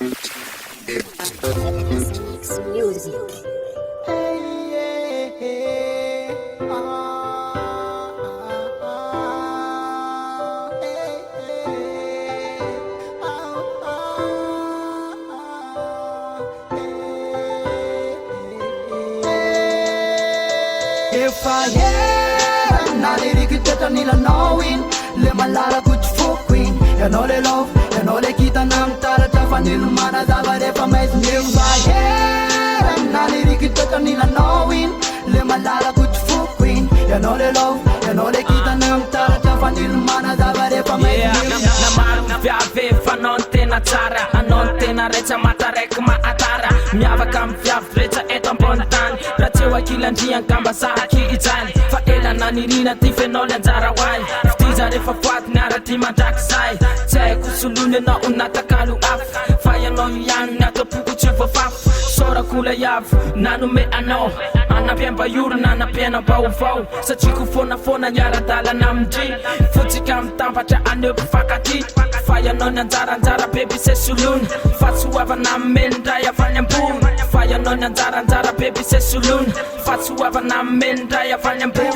Music. If I am not a good nila knowing le malala kuch fucking ya no le love ya no le kita nam tara tafa nilmana zavare pa mais if I am not a good nila knowing le malala kuch fucking ya no le love ya no le kita nam tara tafa nilmana zavare pa mais na maru viave fanon tena tsara anon tena recha matarek ma atara miavaka amviavy rehetra eto ambony-tany raha tsy eo ankilandrian gamba sahaky ijany fa elana nirina ty fenao-ly anjara hoay fitiza rehefa foaty niara-ty mandraky zay tsy haiko solony anao natakalo afo fa ianao ihany ny atapoko tsy voafafo sorakola iavo nanome anao anampiambaorona anampianam-baovao satria ko fonafona niara-dalana amindry fotsika mitambatra aneo mpifankaty fa ianao ny anjaranjara bebe se solony fa tsy hoavana amenindray avany ambony fa ianao ny anjaranjara bebe se solony fa tsy hoavana amenindray avany ambony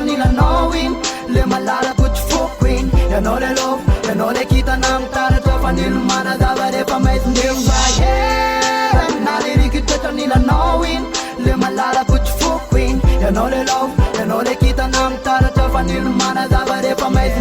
nila knowing le malala kuch fucking ya no le love ya no le kita nam tara tafa nilmana zavare pa mais nila knowing le malala kuch fucking ya no le love ya no le kita nam tara tafa nilmana zavare pa mais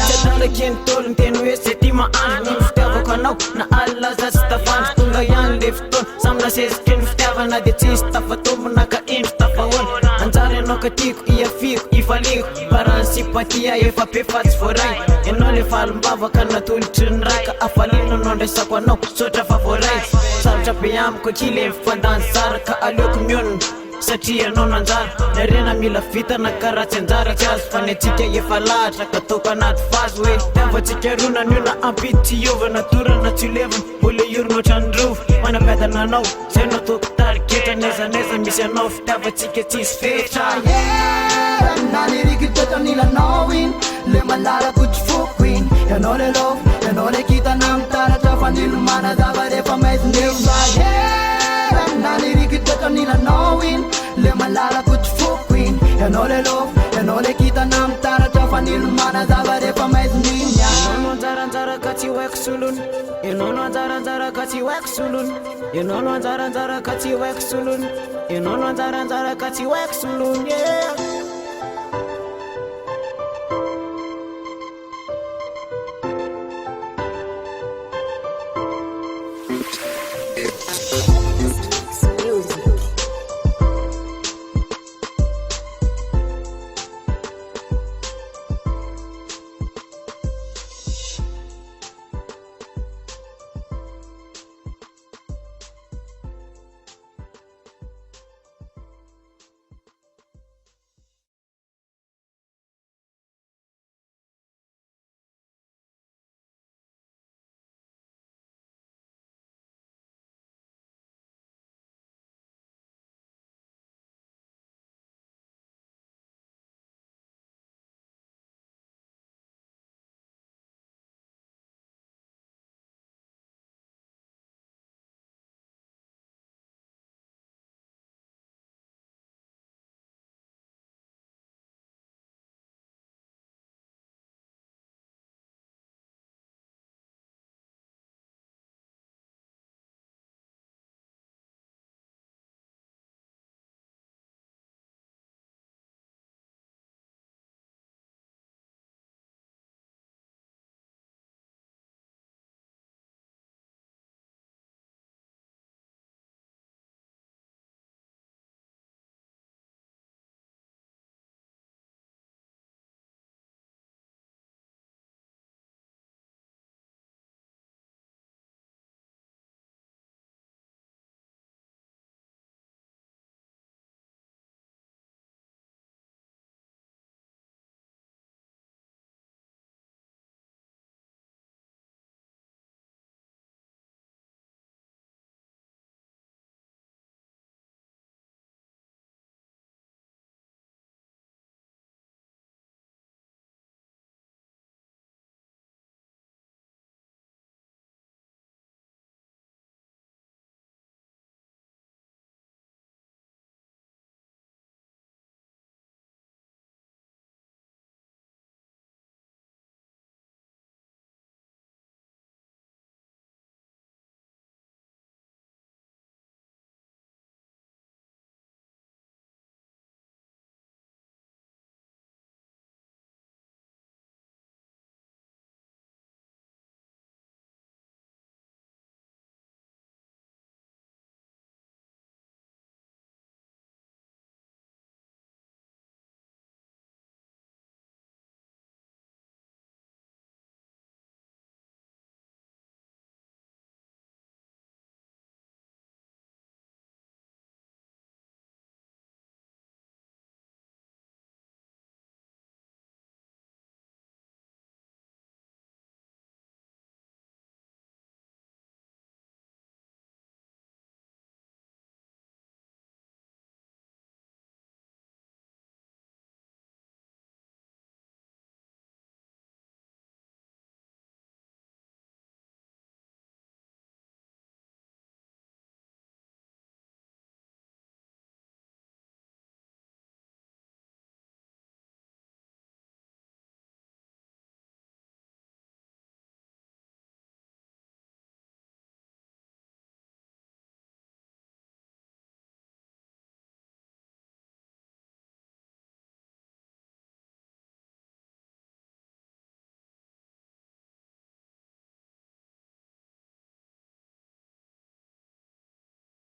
Tadala kentolo nteno hoe se ty mahandro ny fitiavako anao na alina za tsy tafandro tonga ihany le fotoana samina sezika ny fitiavana dia tsisy tafatombona ka indro tafahoana anjara ianao ka tiako iafiko ifaliko parany simpatia efa be fa tsy voaray ianao le falimbavaka natolotry ny ray ka afalino anao ndraisako anao sotra fa voaray sarotra be amiko tsy le mifandany tsara ka aleoko mionona satria anao nanjara narena mila vitana karaha tsy anjara tsy azo fa ny atsika efa lahatra ka taoko anaty vazo hoe tiavatsika rona nio na ampity tsy iovana torana tsy levana mbola iorona ohatrany rova manapiadana anao zay nao taoko tariketa nezaneza misy anao fitiavatsika tsisy fetra nila knowing le malala kuch fucking ya no le love ya no le kita nam tara tafa nilmana zavare pa mais nila knowing le malala kuch fucking ya no le love ya no le kita nam tara tafa nilmana zavare pa mais Enono anjaranjara ka tsy haiko solony enono anjaranjara ka tsy haiko solony enono anjaranjara ka tsy haiko solony enono anjaranjara ka tsy haiko solony